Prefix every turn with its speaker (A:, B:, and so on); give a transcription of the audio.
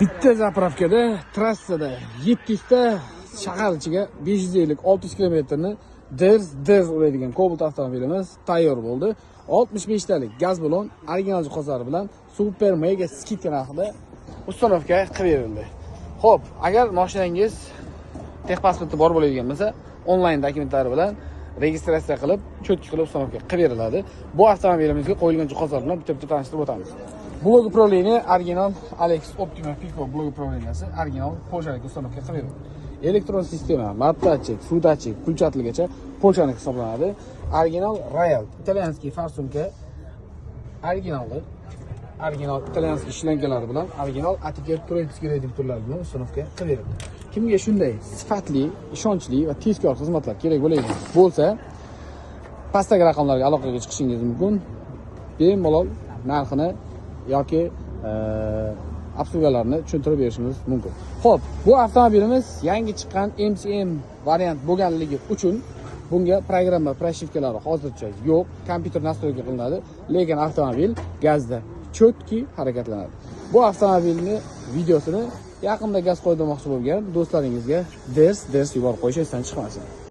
A: Bitta zapravkada trassada 700 ta shahar ichiga 550-600 kilometrni dirz uradigan Cobalt avtomobilimiz tayyor bo'ldi. 65 talik gaz balon original jihozlari bilan super mega skidka narxida ustanovka qilib berildi. Xo'p, agar mashinangiz texpasporti bor bo'ladigan bo'lsa, onlayn dokumentlari bilan registratsiya qilib, cho'tki qilib ustanovka qilib beriladi. Bu avtomobilimizga qo'yilgan jihozlar bilan bitta tanishtirib o'tamiz. Blok управления original Alex Optima Pico blok управленияsi original polshalik ustanovka qilib berildi. Elektron sistema, matdachik, suvdachik, pulchatligacha polshaniki hisoblanadi. Original Royal italyanskiy farsumka original italyanskiy shlankalari bilan original atiket turintskiy reduktorlar bilan ustanovka qilib berildi. Kimga shunday sifatli, ishonchli va tezkor xizmatlar kerak bo'lsa, pastdagi raqamlarga aloqaga chiqishingiz mumkin. Bemalol narxini yoki obslugalarni tushuntirib berishimiz mumkin. Xo'p, bu avtomobilimiz yangi chiqqan MCM variant bo'lganligi uchun bunga programma proshifkalari hozircha yo'q, kompyuter nastroyga qilinadi, lekin avtomobil gazda cho'tki harakatlanadi. Bu avtomobilni videosini yaqinda gaz qo'ydirmoqchi bo'lgan do'stlaringizga ders yuborib qo'yish esdan chiqmasin.